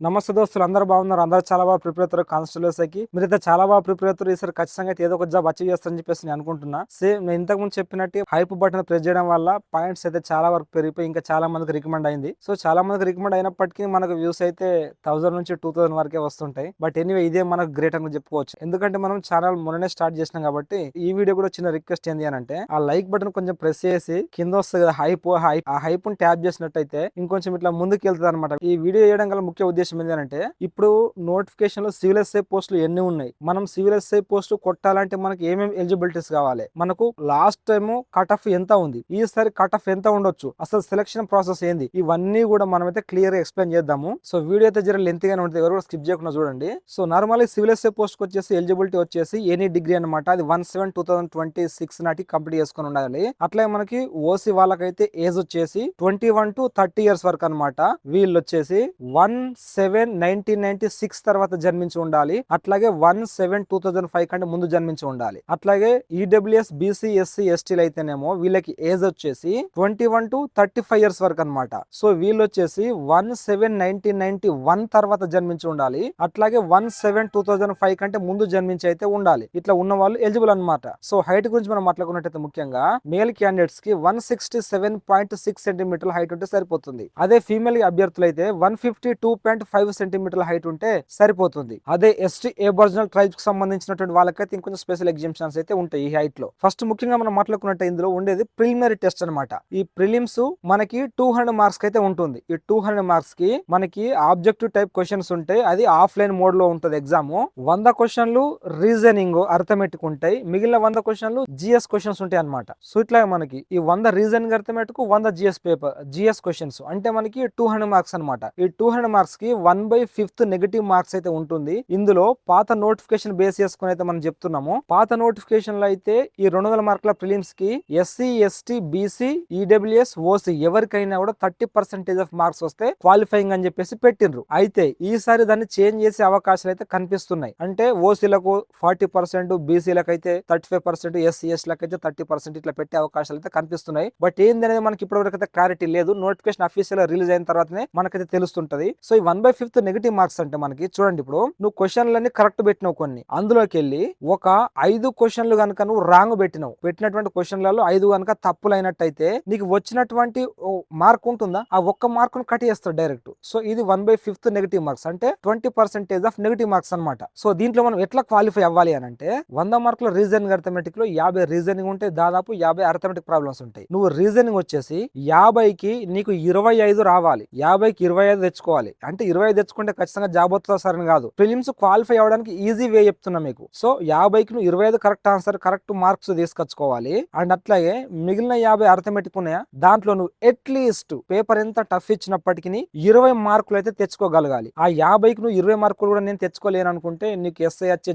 నమస్తే దోస్తులు, అందరూ బాగున్నారు. అందరూ చాలా బాగా ప్రిపేర్ అవుతారు కానిస్టేబుల్స్కి. మీరైతే చాలా బాగా ప్రిపేర్ అవుతారు. ఈసారి ఖచ్చితంగా అయితే ఏదో ఒక జాబ్ అచీవ్ చేస్తారని చెప్పేసి నేను అనుకుంటున్నా. సేమ్ నేను ఇంతకు ముందు చెప్పినట్టు హైప్ బటన్ ప్రెస్ చేయడం వల్ల పాయింట్స్ అయితే చాలా వరకు పెరిగిపోయి ఇంకా చాలా మందికి రికమెండ్ అయింది. సో చాలా మందికి రికమెండ్ అయినప్పటికీ మనకు వ్యూస్ అయితే 1000 నుంచి 2000 వరకే వస్తుంటాయి. బట్ ఎనీవే ఇదే మనకు గ్రేట్ అని చెప్పుకోవచ్చు. ఎందుకంటే మనం ఛానల్ మొన్ననే స్టార్ట్ చేసినాం కాబట్టి ఈ వీడియో కూడా చిన్న రిక్వెస్ట్ ఏంటి అని అంటే ఆ లైక్ బటన్ కొంచెం ప్రెస్ చేసి కింద వస్తుంది కదా హైప్, ఆ హైప్ ట్యాప్ చేసినట్టయితే ఇంకొంచెం ఇట్లా ముందుకు వెళ్తుంది అనమాట. ఈ వీడియో చేయడం గల ముఖ్య ఉద్దేశం ఏంటంటే ఇప్పుడు నోటిఫికేషన్ లో సివిల్ ఎస్ఐ పోస్టులు ఎన్ని ఉన్నాయి, మనం సివిల్ ఎస్ఐ పోస్టులు కొట్టాలంటే మనకి ఏమేమి ఎలిజిబిలిటీస్ కావాలి, మనకు లాస్ట్ టైం కట్ ఆఫ్ ఎంత ఉంది, ఈసారి కట్ ఆఫ్ ఎంత ఉండొచ్చు, అసలు సెలక్షన్ ప్రాసెస్ ఏంది, ఇవన్నీ కూడా మనం అయితే క్లియర్ గా ఎక్స్ప్లెయిన్ చేద్దాము. సో వీడియో అయితే జర లెంత్ గానే ఉంటుంది, ఎవరు స్కిప్ చేయకుండా చూడండి. So normally civil SI post వచ్చేసి ఎలిజిబిలిటీ వచ్చేసి ఎనీ డిగ్రీ అనమాట. అది 1/7/2026 నాటికి కంప్లీట్ చేసుకుని ఉండాలి. అట్లాగే మనకి ఓసీ వాళ్ళకైతే ఏజ్ వచ్చేసి 21 to 30 years వరకు అనమాట. వీళ్ళు వచ్చేసి 1/7/1996 తర్వాత జన్మించి ఉండాలి. అట్లాగే 1/7/2005 కంటే ముందు జన్మించి ఉండాలి. అట్లాగే ఈడబ్ల్యూఎస్ బీసీ ఎస్సీ ఎస్టీలు అయితేనేమో వీళ్ళకి ఏజ్ వచ్చేసి 21 to 35 years వరకు అనమాట. సో వీళ్ళు వచ్చేసి 1/7/1991 తర్వాత జన్మించి ఉండాలి. అట్లాగే 1/7/2005 కంటే ముందు జన్మించి అయితే ఉండాలి. ఇట్లా ఉన్న వాళ్ళు ఎలిజిబుల్ అనమాట. సో హైట్ గురించి మనం మాట్లాడుకున్నట్టయితే ముఖ్యంగా మేల్ క్యాండిడేట్స్ కి 167.6 సెంటీమీటర్ల హైట్ ఉంటే సరిపోతుంది. అదే ఫీమేల్ అభ్యర్థులు అయితే 152.5 సెంటీమీటర్ల హైట్ ఉంటే సరిపోతుంది. అదే ఎస్టీ అబారిజినల్ ట్రైబ్స్ కి సంబంధించినటువంటి వాళ్ళకైతే ఇంకొంచెం స్పెషల్ ఎగ్జామ్షన్స్ అయితే ఉంటాయి ఈ హైట్ లో. ఫస్ట్ ముఖ్యంగా మనం మాట్లాడుకున్నట్టు ఇందులో ఉండేది ప్రిలిమినరీ టెస్ట్ అనమాట. ఈ ప్రిలిమ్స్ మనకి 200 మార్క్స్ అయితే ఉంటుంది. ఈ 200 మార్క్స్ కి మనకి ఆబ్జెక్టివ్ టైప్ క్వశ్చన్స్ ఉంటాయి. అది ఆఫ్లైన్ మోడ్ లో ఉంటుంది ఎగ్జామ్. 100 క్వశ్చన్లు రీజనింగ్ అర్థమెటిక్ ఉంటాయి, మిగిలిన 100 క్వశ్చన్లు జిఎస్ క్వశ్చన్స్ ఉంటాయి అనమాట. సో ఇట్లా మనకి ఈ 100 రీజనింగ్ అర్థమెటిక్, 100 జిఎస్ క్వశ్చన్స్ అంటే మనకి 200 మార్క్స్ అనమాట. ఈ 200 మార్క్స్ కి 1/5 నెగటివ్ మార్క్స్ అయితే ఉంటుంది. ఇందులో పాత నోటిఫికేషన్ బేస్ చేసుకుని అయితే మనం చెప్తున్నాము. పాత నోటిఫికేషన్ లో అయితే ఈ 200 మార్కుల ప్రిలిమ్స్ కి SC ST BC EWS OC ఎవరికైనా కూడా 30% ఆఫ్ మార్క్స్ వస్తే క్వాలిఫైయింగ్ అని చెప్పేసి పెట్టిండ్రు. అయితే ఈసారి దాన్ని చేంజ్ చేసే అవకాశాలు అయితే కనిపిస్తున్నాయి. అంటే ఓసీలకు 40%, బీసీలకు అయితే 35%, ఎస్సీ ఎస్టీలకు అయితే 30% ఇట్లా పెట్టే అవకాశాలు అయితే కనిపిస్తున్నాయి. బట్ ఏంది అనేది మనకి ఇప్పటివరకు అయితే క్లారిటీ లేదు. నోటిఫికేషన్ అఫీషియల్ రిలీజ్ అయిన తర్వాతనే మనకైతే తెలుస్తుంటది. సో ఈ 1/5 నెగటివ్ మార్క్స్ అంటే మనకి చూడండి, ఇప్పుడు నువ్వు క్వశ్చన్లన్నీ కరెక్ట్ పెట్టినావు, కొన్ని అందులోకి వెళ్ళి ఒక 5 క్వశ్చన్లు కనుక నువ్వు రాంగ్ పెట్టినటువంటి క్వశ్చన్లలో 5 కనుక తప్పులైనట్టయితే నీకు వచ్చినటువంటి మార్క్ ఉంటుందా, ఆ ఒక్క మార్క్ ను కట్ చేస్తాడు డైరెక్ట్. సో ఇది 1/5 నెగటివ్ మార్క్స్ అంటే 20% ఆఫ్ నెగటివ్ మార్క్స్ అనమాట. సో దీంట్లో మనం ఎట్లా క్వాలిఫై అవ్వాలి అని అంటే 100 మార్కుల రీజనింగ్ అర్థమెటిక్ లో 50 రీజనింగ్ ఉంటే దాదాపు 50 అర్థమెటిక్ ప్రాబ్లమ్స్ ఉంటాయి. నువ్వు రీజనింగ్ వచ్చేసి 50కి నీకు 25 రావాలి, 50కి 25 తెచ్చుకోవాలి. అంటే 25 తెచ్చుకుంటే ఖచ్చితంగా జాబ్ వస్తుందా సార్ అని కాదు, ప్రిలిమ్స్ క్వాలిఫై అవ్వడానికి ఈజీ వే చెప్తున్నా మీకు. సో 50కి నువ్వు 25 కరెక్ట్ ఆన్సర్, కరెక్ట్ మార్క్స్ తీసుకొచ్చుకోవాలి. అండ్ అట్లాగే మిగిలిన 50 అర్థమెటిక్ ఉన్నాయా, దాంట్లో నువ్వు అట్లీస్ట్ పేపర్ ఎంత టఫ్ ఇచ్చినప్పటికీ 20 మార్కులు అయితే తెచ్చుకోగలగాలి. ఆ 50కి నువ్వు 20 మార్కులు కూడా నేను తెచ్చుకోలేను అనుకుంటే నీకు ఎస్ఐ వచ్చే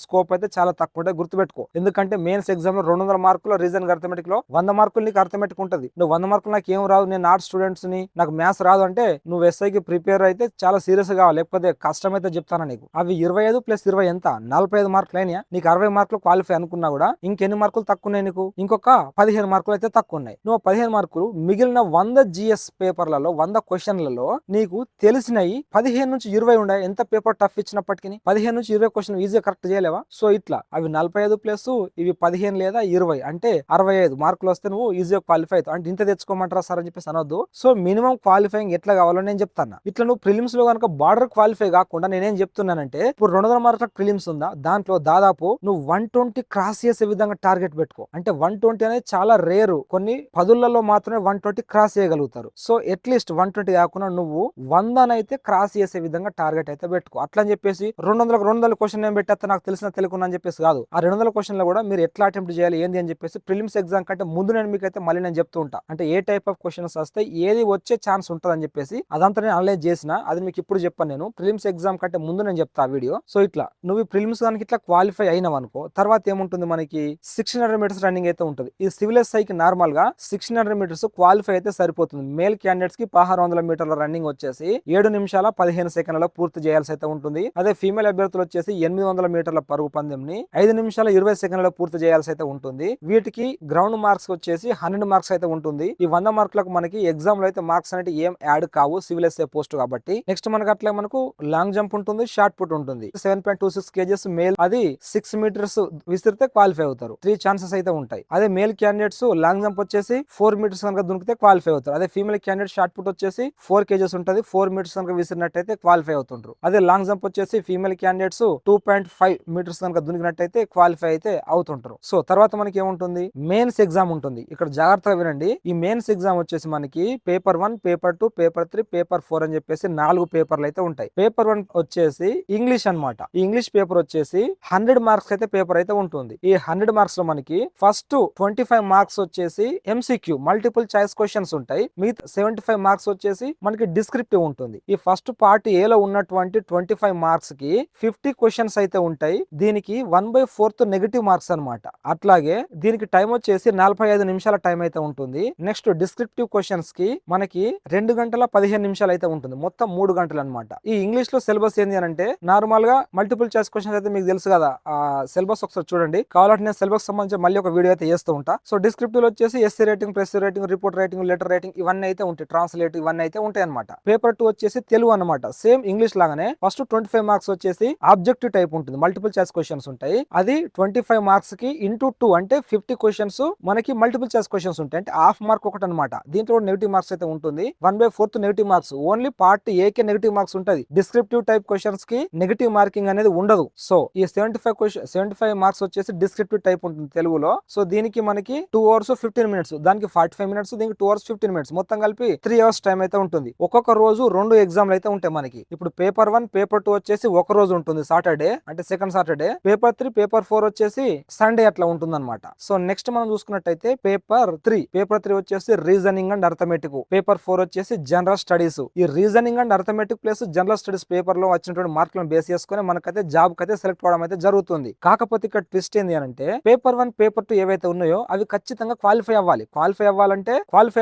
స్కోప్ అయితే చాలా తక్కువ ఉంటుంది, గుర్తుపెట్టుకో. ఎందుకంటే మెయిన్స్ ఎగ్జామ్ లో 200 మార్కుల రీజనింగ్ అర్థమెటిక్ లో 100 మార్కులు నీకు అర్థమెటిక్ ఉంటుంది. నువ్వు 100 మార్కులు నాకు ఏం రాదు, నేను ఆర్ట్స్ స్టూడెంట్స్ ని, నాకు మ్యాథ్స్ రాదు అంటే నువ్వు ఎస్ఐకి ప్రిపేర్ అయితే చాలా సీరియస్ గా, లేకపోతే కష్టం అయితే చెప్తాను నీకు. అవి 25 + 20 ఎంత, 45 మార్కులు అయినా నీకు 60 మార్కులు క్వాలిఫై అనుకున్నా కూడా ఇంకెన్ని మార్కులు తక్కువ ఉన్నాయి నీకు, ఇంకొక 15 మార్కులు అయితే తక్కువ ఉన్నాయి. నువ్వు 15 మార్కులు మిగిలిన 100 జిఎస్ పేపర్లలో 100 క్వశ్చన్లలో నీకు తెలిసినవి 15 నుంచి 20 ఉన్నాయి. ఎంత పేపర్ టఫ్ ఇచ్చినప్పటికీ 15 నుంచి 20 క్వశ్చన్ ఈజీగా కరెక్ట్ చేయలేవా? సో ఇట్లా అవి 45 ప్లస్ ఇవి 15 లేదా 20 అంటే 65 మార్కులు వస్తే నువ్వు ఈజీగా క్వాలిఫై అవుతావు. అంటే ఇంత తెచ్చుకోమంటారా సార్ అని చెప్పేసి అనొద్దు. సో మినిమం క్వాలిఫైయింగ్ ఎట్లా కావాలో నేను చెప్తాను. ఇట్లా నువ్వు ప్రిలిమ్స్ లో కనుక బార్డర్ క్వాలిఫై కాకుండా నేనేం చెప్తున్నానంటే, ఇప్పుడు 200 మార్కుల ప్రిలిమ్స్ ఉందా, దాంట్లో దాదాపు నువ్వు 120 క్రాస్ చేసే విధంగా టార్గెట్ పెట్టుకో. అంటే 120 అనేది చాలా రేరు, కొన్ని పదులలో మాత్రమే 120 క్రాస్ చేయగలుగుతారు. సో అట్లీస్ట్ 120 కాకుండా నువ్వు 100 అయితే క్రాస్ చేసే విధంగా టార్గెట్ అయితే పెట్టుకో. అట్లా అని చెప్పేసి 200 క్వశ్చన్ ఏం పెట్టేస్తా నాకు తెలిసిన తెలుగున్నా అని చెప్పేసి కాదు. ఆ 200 క్వశ్చన్ లో కూడా మీరు ఎట్లా అటెంప్ట్ చేయాలి ఏంది అని చెప్పేసి ప్రిలిమ్స్ ఎగ్జామ్ కంటే ముందు నేను మీకైతే మళ్ళీ నేను చెప్తూ ఉంటా. అంటే ఏ టైప్ ఆఫ్ క్వశ్చన్స్ వస్తే ఏది వచ్చే ఛాన్స్ ఉంటుంది అని చెప్పేసి అదంతా నేను అనలైజ్ చేసిన, అది మీకు ఇప్పుడు చెప్పాను. నేను ప్రిలిమ్స్ ఎగ్జామ్ కంటే ముందు నేను చెప్తా ఆ వీడియో. సో ఇట్లా నువ్వు ప్రిలిమ్స్ దానికి ఇట్లా క్వాలిఫై అయినావు అనుకో, తర్వాత ఏముంటుంది మనకి 1600 మీటర్స్ రన్నింగ్ అయితే ఉంటుంది. ఈ సివిల్ ఎస్ఐకి నార్మల్ గా 1600 మీటర్స్ క్వాలిఫై అయితే సరిపోతుంది. మేల్ క్యాండిడేట్స్ కి 1600 మీటర్ల రన్నింగ్ వచ్చేసి 7 నిమిషాల 15 సెకండ్లలో పూర్తి చేయాల్సి అయితే ఉంటుంది. అదే ఫీమేల్ అభ్యర్థులు వచ్చేసి 800 మీటర్ల పరుగు పందెంని 5 నిమిషాల 20 సెకండ్లలో పూర్తి చేయాల్సి అయితే ఉంటుంది. వీటికి గ్రౌండ్ మార్క్స్ వచ్చేసి 100 మార్క్స్ అయితే ఉంటుంది. ఈ 100 మార్కులకు మనకి ఎగ్జామ్ లో అయితే మార్క్స్ అనేవి ఏం యాడ్ కావు సివిల్ ఎస్ఐ పోస్ట్ కాబట్టి. ఉంటది. నెక్స్ట్ మనకు అట్లా మనకు లాంగ్ జంప్ ఉంటుంది, షార్ట్ పుట్ ఉంటుంది. 7.26 kgs మేల్, అది 6 meters విసిరితే క్వాలిఫై అవుతారు. 3 ఛాన్సెస్ అయితే ఉంటాయి. అదే మేల్ క్యాండిడేట్స్ లాంగ్ జంప్ వచ్చేసి 4 meters కనుక దునికితే క్వాలిఫై అవుతారు. అదే ఫీమేల్ క్యాండిడేట్ షార్ట్ పుట్ వచ్చేసి 4 kgs ఉంటుంది, 4 meters కనుక విసిరినట్టయితే క్వాలిఫై అవుతుంటారు. అదే లాంగ్ జంప్ వచ్చేసి ఫీమేల్ క్యాండిడేట్స్ 2.5 meters కనుక దునికినట్టయితే క్వాలిఫై అయితే అవుతుంటారు. సో తర్వాత మనకి ఏముంటుంది, మెయిన్స్ ఎగ్జామ్ ఉంటుంది. ఇక్కడ జాగ్రత్తగా వినండి. ఈ మెయిన్స్ ఎగ్జామ్ వచ్చేసి మనకి పేపర్ 1, పేపర్ 2, పేపర్ 3, పేపర్ 4 అని చెప్పేసి 4 పేపర్లు అయితే ఉంటాయి. పేపర్ 1 వచ్చేసి ఇంగ్లీష్ అన్నమాట. ఈ ఇంగ్లీష్ పేపర్ వచ్చేసి 100 మార్క్స్ అయితే పేపర్ అయితే ఉంటుంది. ఈ 100 మార్క్స్ లో మనకి ఫస్ట్ 25 మార్క్స్ వచ్చేసి ఎంసీక్యూ మల్టిపుల్ చాయిస్ క్వశ్చన్స్ ఉంటాయి. మిగతా 75 మార్క్స్ వచ్చేసి మనకి డిస్క్రిప్టివ్ ఉంటుంది. ఈ ఫస్ట్ పార్ట్ ఏ లో ఉన్నటువంటి 25 మార్క్స్ కి 50 క్వశ్చన్స్ అయితే ఉంటాయి. దీనికి 1/4 నెగటివ్ మార్క్స్ అన్నమాట. అట్లాగే దీనికి టైం వచ్చేసి 45 నిమిషాల టైం అయితే ఉంటుంది. నెక్స్ట్ డిస్క్రిప్టివ్ క్వశ్చన్స్ కి మనకి 2 గంటల 15 నిమిషాలు అయితే ఉంటుంది. మొత్తం 3 గంటలు అన్నమాట. ఈ ఇంగ్లీష్ లో సిలబస్ ఏంటి అని అంటే, నార్మల్ గా మల్టిపుల్ చాయిస్ క్వశ్చన్స్ అయితే మీకు తెలుసు కదా. ఆ సిలబస్ ఒకసారి చూడండి. కావాలంటే నేను సిలబస్ సంబంధించి మళ్ళీ ఒక వీడియో అయితే చేస్తూ ఉంటా. సో డిస్క్రిప్టివ్ లో వచ్చేసి SC writing, press writing, report writing, letter writing ఇవన్నీ అయితే ఉంటాయి. ట్రాన్స్లేట్ ఇవన్నీ అయితే ఉంటాయి అనమాట. పేపర్ 2 వచ్చేసి తెలుగు అనమాట. సేమ్ ఇంగ్లీష్ లాగానే ఫస్ట్ 25 మార్క్స్ వచ్చేసి ఆబ్జెక్టివ్ టైప్ ఉంటుంది. మల్టిపుల్ చాయిస్ క్వశ్చన్స్ ఉంటాయి. అది 25 మార్క్స్ కి ఇంటూ 2 అంటే 50 క్వశ్చన్స్ మనకి మల్టిపుల్ చాయిస్ క్వశ్చన్స్ ఉంటాయి. అంటే హాఫ్ మార్క్ ఒకటి అనమాట. దీంట్లో నెగిటివ్ మార్క్స్ అయితే ఉంటుంది. 1/4 negative marks. Only part A కి నెగిటివ్ మార్క్స్ ఉంటుంది. డిస్క్రిప్టివ్ టైప్ క్వశ్చన్స్ కి నెగిటివ్ మార్కింగ్ అనేది ఉండదు. సో ఈ 75 మార్క్స్ వచ్చేసి డిస్క్రిప్టివ్ టైప్ ఉంటుంది తెలుగులో. సో దీనికి మనకి 2 hours 15 minutes, దానికి 45 minutes, దీనికి 2 hours 15 minutes, మొత్తం కలిపి 3 hours టైం అయితే ఉంటుంది. ఒక్కొక్క రోజు 2 ఎగ్జామ్లు అయితే ఉంటాయి మనకి. ఇప్పుడు పేపర్ 1, పేపర్ 2 వచ్చేసి ఒక రోజు ఉంటుంది, సాటర్డే అంటే సెకండ్ సాటర్డే. పేపర్ 3, పేపర్ 4 వచ్చేసి సండే అట్లా ఉంటుంది అనమాట. సో నెక్స్ట్ మనం చూసుకున్నట్టయితే పేపర్ 3 వచ్చేసి రీజనింగ్ అండ్ అర్థమెటిక్. పేపర్ 4 వచ్చేసి జనరల్ స్టడీస్. ఈ reasoning and arithmetic plus general studies paper లో వచ్చినటువంటి మార్కులను బేస్ చేసుకుని మనకైతే జాబ్ కి అయితే సెలెక్ట్ అవడం అయితే జరుగుతుంది. కాకపోతే ఇక్కడ ట్విస్ట్ ఏంది అంటే, పేపర్ 1, పేపర్ 2 ఏవైతే ఉన్నాయో అవి ఖచ్చితంగా క్వాలిఫై అవ్వాలి. క్వాలిఫై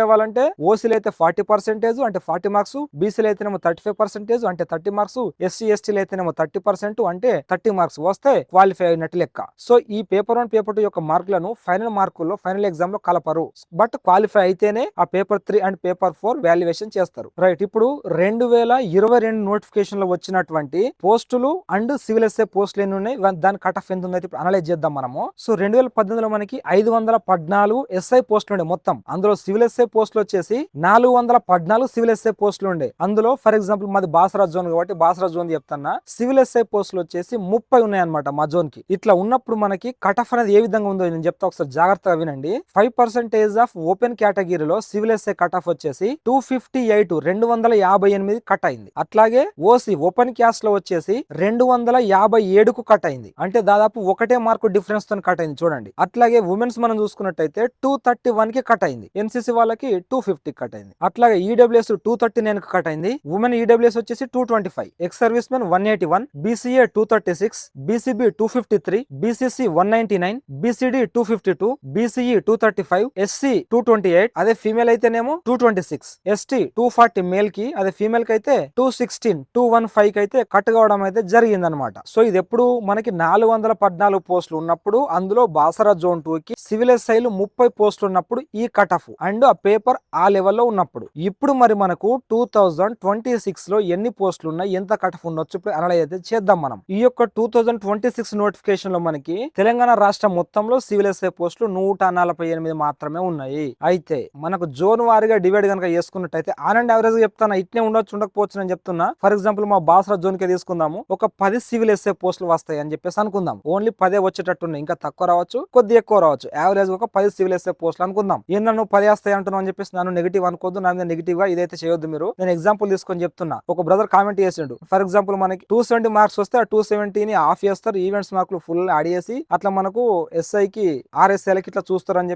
అవ్వాలంటే ఓసీలు అయితే 40% అంటే 40 మార్క్స్, బీసీలు అయితేనేమో 35% అంటే 30 మార్క్స్, ఎస్సీ ఎస్టీలు అయితేనేమో 30% అంటే 30 మార్క్స్ వస్తే క్వాలిఫై అయినట్టు లెక్క. సో ఈ పేపర్ 1, పేపర్ 2 యొక్క మార్కులను ఫైనల్ మార్కుల్లో ఫైనల్ ఎగ్జామ్ లో కలపరు. బట్ క్వాలిఫై అయితేనే ఆ పేపర్ 3 అండ్ పేపర్ 4 వాల్యుయేషన్ చేస్తారు. రైట్. ఇప్పుడు 2022 నోటిఫికేషన్ లో వచ్చినటువంటి పోస్టులు అండ్ సివిల్ ఎస్ఏ పోస్టులు ఎన్ని ఉన్నాయి, దాని కట్ ఆఫ్ ఎంత ఉందైతే ఇప్పుడు అనలైజ్ చేద్దాం మనము. సో 2018లో మనకి 514 ఎస్ఐ పోస్టులు ఉండే మొత్తం. అందులో సివిల్ ఎస్ఏ పోస్టులు వచ్చేసి 414 సివిల్ ఎస్ఏ పోస్టులు ఉండే. అందులో ఫర్ ఎగ్జాంపుల్ మాది బాసరా జోన్ కాబట్టి బాసరా జోన్ చెప్తాన్నా, సివిల్ ఎస్ఐ పోస్టులు వచ్చేసి 30 ఉన్నాయి అనమాట మా జోన్ కి. ఇట్లా ఉన్నప్పుడు మనకి కట్ ఆఫ్ అనేది ఏ విధంగా ఉందో నేను చెప్తా, ఒకసారి జాగ్రత్తగా వినండి. 5% ఆఫ్ ఓపెన్ కేటగిరీలో సివిల్ ఎస్ఐ కట్ ఆఫ్ వచ్చేసి 258 కట్ అయింది. అట్లాగే ఓసీ ఓపెన్ క్యాస్ట్ లో వచ్చేసి 257కు కట్ అయింది. అంటే దాదాపు ఒకటే మార్కు డిఫరెన్స్ తో కట్ అయింది చూడండి. అట్లాగే ఉమెన్స్ మనం చూసుకున్నట్టయితే 231 కి కట్ అయింది. ఎన్సీసీ వాళ్ళకి 250 కట్ అయింది. అట్లాగే ఈడబ్ల్యూఎస్ 239 కి కట్ అయింది. ఉమెన్ ఈడబ్ల్యూఎస్ వచ్చేసి 225, ex service men 181, BCA 236, BCB 253, BCC 199, BCD 252, BCE 235, SC 228, అదే ఫీమేల్ అయితేనేమో 226, ఎస్టీ 240 మేల్ కి, అదే ఫీమేల్ కి అయితే 216, 215 కి అయితే కట్ కావడం అయితే జరిగింది అనమాట. సో ఇది ఎప్పుడు మనకి 414 పోస్టులు ఉన్నప్పుడు, అందులో బాసరా జోన్ 2 కి సివిల్ ఎస్ఐలు 30 పోస్టులు ఉన్నప్పుడు ఈ కట్ ఆఫ్ అండ్ ఆ పేపర్ ఆ లెవెల్లో ఉన్నప్పుడు. ఇప్పుడు మరి మనకు 2026 లో ఎన్ని పోస్టులు ఉన్నాయి, ఎంత కట్ ఆఫ్ ఉండొచ్చు ఇప్పుడు అనలైజ్ అయితే చేద్దాం మనం. ఈ యొక్క 2026 నోటిఫికేషన్ లో మనకి తెలంగాణ రాష్ట్రం మొత్తంలో సివిల్ ఎస్ఐ పోస్టులు 148 మాత్రమే ఉన్నాయి. అయితే మనకు జోన్ వారీగా డివైడ్ కనుక చేసుకున్నట్టయితే ఆన్ అండ్ యావరేజ్ చెప్తాను, ఇట్నే ఉండొచ్చు ఉండకపోవచ్చు నేను చెప్తున్నా. ఫర్ ఎగ్జాంపుల్ మా బాసరా జోన్ కి తీసుకుందాము, ఒక 10 సివిల్ ఎస్ఐ పోస్టులు వస్తాయి అని చెప్పేసి అనుకుందాం. ఓన్లీ 10 వచ్చేటట్టున్నాయి, ఇంకా తక్కువ రావచ్చు, కొద్ది ఎక్కువ రావచ్చు. యావరేజ్ ఒక 10 సివిల్ ఎస్ఐ పోస్టులు అనుకుందాం. ఏంటన్నా నువ్వు 10 వస్తాయి అంటున్నావు అని చెప్పేసి నన్ను నెగిటివ్ అనుకోవద్దు, నా మీద నెగిటివ్ గా ఇదైతే చేయొద్దు మీరు. నేను ఎగ్జాంపుల్ తీసుకొని చెప్తున్నా. ఒక బ్రదర్ కామెంట్ చేసిండు, ఫర్ ఎగ్జాంపుల్ మనకి 270 మార్క్స్ వస్తే ఆ 270ని ఆఫ్ చేస్తారు, ఈవెంట్స్ మార్కులు ఫుల్ యాడ్ చేసి అట్లా మనకు ఎస్ఐకి ఆర్ఎస్ఐలకి ఇట్లా చూస్తారు అని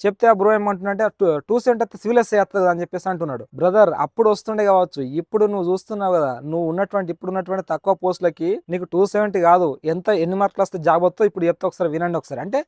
చెప్తే ఆ బ్రో ఏమంటున్నా 270 సివిల్ ఎస్ఐ వస్తుంది అని చెప్పేసి అంటున్నాడు. బ్రదర్ అప్పుడు వస్తుండే కావచ్చు, ఇప్పుడు నువ్వు చూస్తున్నావు కదా, నువ్వు ఉన్నటువంటి తక్కువ పోస్టులకి నీకు 270 కాదు, ఎన్ని మార్కులు వస్తే జాబ్ వస్తో ఇప్పుడు చెప్తే ఒకసారి వినండి ఒకసారి. అంటే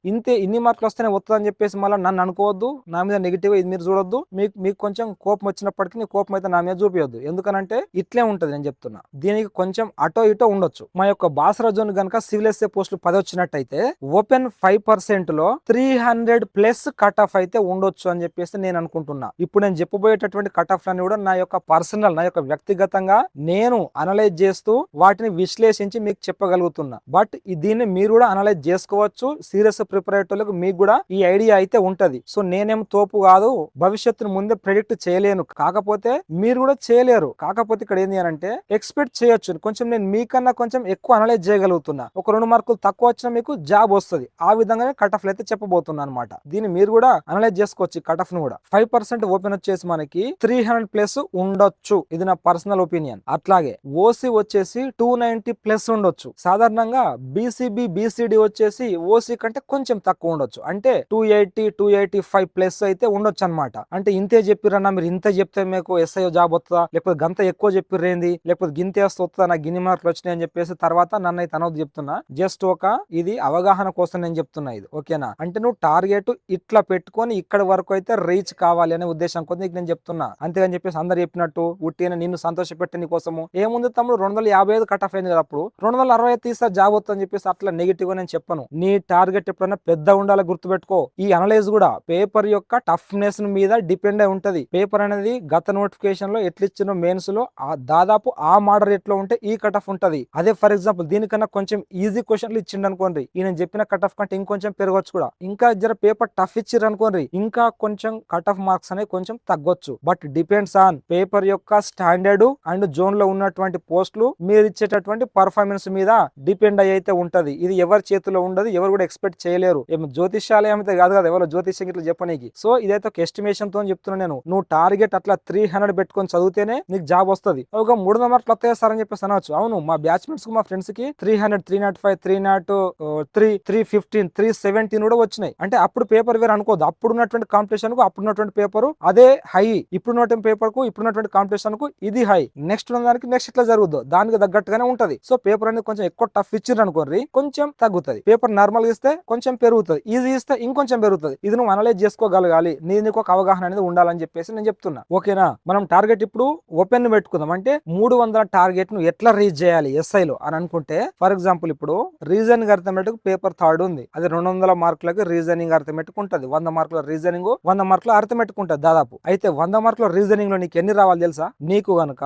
ఇన్ని మార్కులు వస్తేనే వస్తుంది అని చెప్పేసి మళ్ళీ నన్ను అనుకోవద్దు, నా మీద నెగిటివ్ ఇది మీరు చూడొద్దు. మీకు కొంచెం కోపం వచ్చినప్పటికీ నీ కోపం అయితే నా మీద చూపించొద్దు, ఎందుకనంటే ఇట్లే ఉంటది నేను చెప్తున్నా. దీనికి కొంచెం అటో ఇటో ఉండొచ్చు. మా యొక్క బాసరా జోన్ గనక సివిల్ ఎస్ఏ పోస్టులు 10 వచ్చినట్టయితే ఓపెన్ 5% లో 300+ కట్ ఆఫ్ అయితే ఉండొచ్చు అని చెప్పేసి నేను అనుకుంటున్నా. ఇప్పుడు నేను చెప్పబోయేటటువంటి కట్ ఆఫ్ అన్ని కూడా నా యొక్క పర్సనల్, నా యొక్క వ్యక్తిగతంగా నేను అనలైజ్ చేస్తూ వాటిని విశ్లేషించి మీకు చెప్పగలుగుతున్నా. బట్ దీన్ని మీరు కూడా అనలైజ్ చేసుకోవచ్చు. సీరియస్ ప్రిపరేటర్లకు మీకు కూడా ఈ ఐడియా అయితే ఉంటది. సో నేనేం తోపు కాదు, భవిష్యత్తును ముందే ప్రెడిక్ట్ చేయలేను, కాకపోతే మీరు కూడా చేయలేరు. కాకపోతే ఇక్కడ ఏంది అంటే ఎక్స్పెక్ట్ చేయొచ్చు. కొంచెం నేను మీకన్నా కొంచెం ఎక్కువ అనలైజ్ చేయగలుగుతున్నా. ఒక 2 మార్కులు తక్కువ వచ్చినా మీకు జాబ్ వస్తుంది. ఆ విధంగానే కట్ ఆఫ్ అయితే చెప్పబోతున్నా అనమాట. దీన్ని మీరు కూడా అనలైజ్ చేసుకోవచ్చు. కట్ ఆఫ్ ను కూడా 5% ఓపెన్ వచ్చేసి మనకి 300 ప్లస్ ఉండొచ్చు. ఇది నా పర్సనల్ ఒపీనియన్. అట్లాగే ఓసీ వచ్చేసి 290 ప్లస్ ఉండొచ్చు. సాధారణంగా బీసీబీ బీసీడీ వచ్చేసి ఓసీ కంటే కొంచెం తక్కువ ఉండొచ్చు. అంటే 280 285 ప్లస్ అయితే ఉండొచ్చు అనమాట. అంటే ఇంతే చెప్పిరన్నా, మీరు ఇంత చెప్తే మీకు ఎస్ఐ జాబ్ వస్తుందా, లేకపోతే గంత ఎక్కువ చెప్పిరేంది, లేకపోతే గింతే వస్తుందా, నాకు గిన్ని మార్కులు వచ్చినాయి అని చెప్పేసి తర్వాత నన్ను అయితే అనవద్దు చెప్తున్నా. జస్ట్ ఒక ఇది అవగాహన కోసం నేను చెప్తున్నా. ఇది ఓకేనా? అంటే నువ్వు టార్గెట్ ఇట్లా పెట్టుకొని ఇక్కడ వరకు అయితే రీచ్ కావాలి అనే ఉద్దేశం కొద్ది నేను చెప్తున్నా. అంతేగాని చెప్పేసి అందరు చెప్పినట్టు ఉట్టిన నిన్ను సంతోష పెట్టే నీ కోసము ఏముంది తమ్ముడు 255 కట్ ఆఫ్ అయింది కదా, అప్పుడు 260 తీసా జాబ్ వస్తుందని చెప్పేసి అట్లా నెగిటివ్ గా నేను చెప్పను. నీ టార్గెట్ ఎప్పుడైనా పెద్ద ఉండాలి, గుర్తుపెట్టుకో. ఈ అనలైజ్ కూడా పేపర్ యొక్క టఫ్నెస్ మీద డిపెండ్ అయి ఉంటది. పేపర్ అనేది గత నోటిఫికేషన్ లో ఎట్లా ఇచ్చిన మెయిన్స్ లో దాదాపు ఆ మోడరేట్ లో ఉంటే ఈ కట్ ఆఫ్ ఉంటది. అదే ఫర్ ఎగ్జాంపుల్ దీనికన్నా కొంచెం ఈజీ క్వశ్చన్లు ఇచ్చిండు అనుకోండి, ఈయన చెప్పిన కట్ ఆఫ్ కంటే ఇంకొంచెం పెరగొచ్చు కూడా. ఇంకా జర పేపర్ టఫ్ ఇచ్చిర్రు అనుకోండి, ఇంకా కొంచెం కట్ ఆఫ్ మార్క్స్ అనేవి కొంచెం తగ్గొచ్చు. బట్ డిపెండ్స్ ఆన్ పేపర్ యొక్క స్టాండర్డ్ అండ్ జోన్ లో ఉన్నటువంటి పోస్టులు, మీరు ఇచ్చేటటువంటి పర్ఫార్మెన్స్ మీద డిపెండ్ అయ్యి అయితే ఉంటది. ఇది ఎవరి చేతిలో ఉండదు, ఎవరు కూడా ఎక్స్పెక్ట్ చేయలేరు. జ్యోతిష్యాలయం అయితే కాదు కదా ఎవరు జ్యోతిష్యం ఇట్లా చెప్పనీకి. సో ఇదైతే ఒక ఎస్టిమేషన్ తో చెప్తున్నా నేను. నువ్వు టార్గెట్ అట్లా 300 పెట్టుకొని చదివితేనే నీకు జాబ్ వస్తుంది. ఒక 300 మార్కులు వస్తాయి సార్ అని చెప్పేసి అనవచ్చు. అవును, మా బ్యాచ్మెంట్స్ కు మా ఫ్రెండ్స్ కి 300 305 303 315 317 కూడా వచ్చినాయి. అంటే అప్పుడు పేపర్ వేరు అనుకోదు. అప్పుడున్నటువంటి కాంపిటీషన్ కు అప్పుడున్నటువంటి పేపర్ అదే హై, ఇప్పుడున్నటువంటి పేపర్ కు ఇప్పుడున్నటువంటి కాంపిటీషన్ కు ఇది హై, నెక్స్ట్ ఉన్న దానికి నెక్స్ట్ ఇట్లా జరుగుద్దు, దానికి తగ్గట్టుగానే ఉంటది. సో పేపర్ అనేది కొంచెం ఎక్కువ టఫ్ ఇచ్చిర్రు అనుకోండి, కొంచెం తగ్గుతుంది. పేపర్ నార్మల్ ఇస్తే కొంచెం పెరుగుతుంది, ఈజీ ఇస్తే ఇంకొంచెం పెరుగుతుంది. ఇది నువ్వు అనలైజ్ చేసుకోగలగాలి, నీకు ఒక అవగాహన అనేది ఉండాలని చెప్పేసి నేను చెప్తున్నా. ఓకేనా? మనం టార్గెట్ ఇప్పుడు ఓపెన్ పెట్టుకుందాం. అంటే 300 టార్గెట్ ను ఎట్లా రీచ్ చేయాలి ఎస్ఐ లో అని అనుకుంటే, ఫర్ ఎగ్జాంపుల్ ఇప్పుడు రీజనింగ్ అర్థమెటిక్ పేపర్ 3 ఉంది. అది 200 మార్కులకి రీజనింగ్ అర్థమెటిక్ ఉంటది. 100 మార్కుల రీజనింగ్ 100 మార్కుల అర్థమెటిక్ ఉంటది దాదాపు. అయితే 100 మార్కుల రీజనింగ్ లో నీకు ఎన్ని రావాలి తెలుసా? నీకు గనక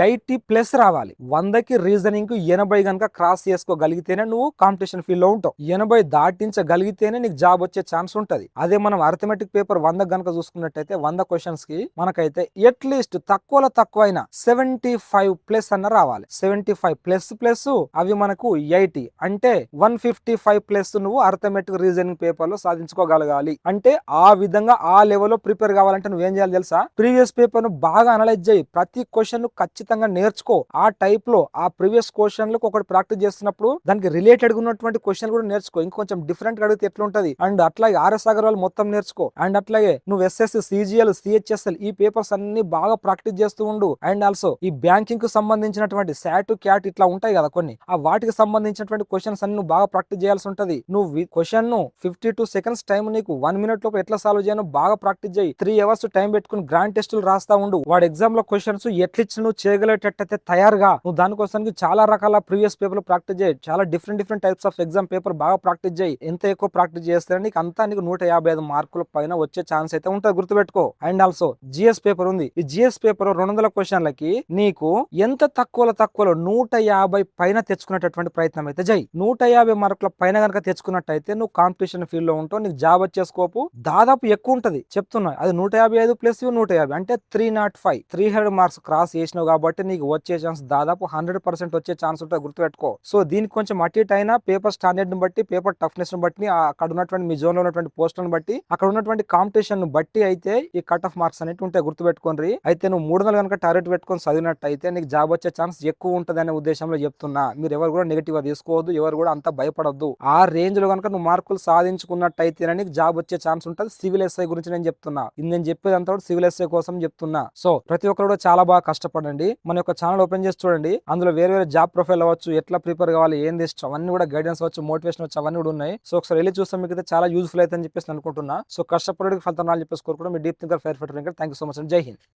80 ప్లస్ రావాలి. 100కి రీజనింగ్ కు 80 గనక క్రాస్ చేసుకోగలిగితేనే నువ్వు కాంపిటీషన్ ఫీల్డ్ లో ఉంటావు. 80 దాటించగలిగితేనే నీకు జాబ్ వచ్చే ఛాన్స్ ఉంటది. అదే మనం అర్థమెటిక్ పేపర్ 100 గనక చూసుకున్నట్టయితే 100 క్వశ్చన్స్ కి మనకైతే అట్లీస్ట్ తక్కువలో తక్కువ అయినా 75 ప్లస్ అన్న రావాలి. 75 ప్లస్ ప్లస్ అవి మనకు 80 అంటే 155 ప్లస్ నువ్వు అర్థమెటిక్ రీజనింగ్ పేపర్ లో సాధించుకోగలగాలి. అంటే ఆ విధంగా ఆ లెవెల్ లో ప్రిపేర్ కావాలంటే నువ్వేం చేయాలి తెలుసా? ప్రీవియస్ పేపర్ ను బాగా అనలైజ్ చేయి. ప్రతి క్వశ్చన్ ను ఖచ్చితంగా నేర్చుకో. ఆ టైప్ లో ఆ ప్రీవియస్ క్వశ్చన్ లకు ఒకటి ప్రాక్టీస్ చేస్తున్నప్పుడు దానికి రిలేటెడ్ ఉన్నటువంటి క్వశ్చన్ కూడా నేర్చుకో. ఇంకొంచెం డిఫరెంట్ గా అడిగితే ఎట్లుంటది. అండ్ అట్లాగే ఆర్ఎస్ అగర్వాల్ మొత్తం నేర్చుకో. అండ్ అట్లాగే నువ్వు ఎస్ఎస్సి సిజిఎల్ సిహెచ్ఎస్ఎల్ ఈ పేపర్స్ అన్ని బాగా ప్రాక్టీస్ చేస్తూ ఉండు. అండ్ ఆల్సో ఈ బ్యాంకింగ్ కు సంబంధించినటువంటి శాట్ క్యాట్ ఇట్లా ఉంటాయి కదా కొన్ని, ఆ వాటికి సంబంధించినటువంటి క్వశ్చన్స్ అన్ని నువ్వు బాగా ప్రాక్టీస్ చేయాల్సి ఉంటది. నువ్వు క్వశ్చన్ ను 52 సెకండ్స్ టైం నీకు 1 మినిట్ లోపు ఎట్లా సాల్వ్ చేయను బాగా ప్రాక్టీస్ చేయి. 3 అవర్స్ టైం పెట్టుకుని గ్రాండ్ టెస్టులు రాస్తా ఉండు. వాడు ఎగ్జామ్ లో క్వశ్చన్స్ ఎట్లిచ్చి నువ్వు చేయగలిగేటట్టయితే తయారుగా నువ్వు దానికోసానికి చాలా రకాల ప్రీవియస్ పేపర్ ప్రాక్టీస్ చేయి. చాలా different types of exam paper బాగా ప్రాక్టీస్ చేయి. ఎంత ఎక్కువ ప్రాక్టీస్ చేస్తే నీకు అంతా నీకు 155 మార్కుల పైన వచ్చే ఛాన్స్ అయితే ఉంటుంది, గుర్తుపెట్టుకో. అండ్ ఆల్సో జిఎస్ పేపర్ ఉంది. ఈ జిఎస్ పేపర్ 200 క్వశ్చన్లకి నీకు ఎంత తక్కువలో 150 పైన తెచ్చుకునేటటువంటి ప్రయత్నం అయితే చేయి. 150 మార్కుల పైన కనుక తెచ్చుకున్నట్టయితే నువ్వు కాంపిటీషన్ ఫీల్డ్ లో ఉంటావు. నీకు జాబ్ వచ్చే స్కోపు దాదాపు ఎక్కువ ఉంటది చెప్తున్నా. అది 155 ప్లస్ 150 అంటే 305 300 మార్క్స్ క్రాస్ చేసినావు కాబట్టి నీకు వచ్చే ఛాన్స్ దాదాపు 100% వచ్చే ఛాన్స్ ఉంటుంది, గుర్తుపెట్టుకో. సో దీనికి కొంచెం అటు ఇటు అయినా పేపర్ స్టాండర్డ్ ని బట్టి, పేపర్ టఫ్నెస్ ని బట్టి, అక్కడ ఉన్నటువంటి మీ జోన్ లో ఉన్నటువంటి పోస్టులను బట్టి, అక్కడ ఉన్నటువంటి కాంపిటీషన్ ను బట్టి అయితే ఈ కట్ ఆఫ్ మార్క్స్ అనేవి ఉంటాయి, గుర్తుపెట్టుకోండి. అయితే నువ్వు 300 కనుక టార్గెట్ పెట్టుకొని చదివినట్టయితే నీకు జాబ్ వచ్చే ఛాన్స్ ఎక్కువ ఉంటుంది అనే ఉద్దేశంలో చెప్తున్నా. మీరు ఎవరు కూడా నెగిటివ్ గా తీసుకోవద్దు, ఎవరు కూడా అంత భయపడద్దు. ఆ రేంజ్ లో కనుక నువ్వు మార్కులు సాధించుకున్నట్టయితే నీకు జాబ్ వచ్చే ఛాన్స్ ఉంటుంది. సివిల్ ఎస్ఐ గురించి నేను చెప్తున్నా. ఇది నేను చెప్పేది అంతా కూడా సివిల్ ఎస్ఐ కోసం చెప్తున్నా. సో ప్రతి ఒక్కరు కూడా చాలా బాగా కష్టపడండి. మన యొక్క ఛానల్ ఓపెన్ చేసి చూడండి. అందులో వేరే జాబ్ ప్రొఫైల్ అవ్వచ్చు, ఎట్లా ప్రిపేర్ కావాలి, ఏంది ఇష్టం, అవన్నీ కూడా గైడెన్స్ అవచ్చు, మోటివేషన్ అవచ్చు, అవన్నీ కూడా ఉన్నాయి. సో ఒకసారి వెళ్ళి చూస్తాం, మీకు అయితే చాలా యూజ్ఫుల్ అయితే అని చెప్పేసి అనుకుంటున్నా. సో కష్టపడడానికి ఫలితం రాని చెప్పేసి కోరుకుంటూ మీ deep thinker fire fighter. Thank you so much. Jai Hind.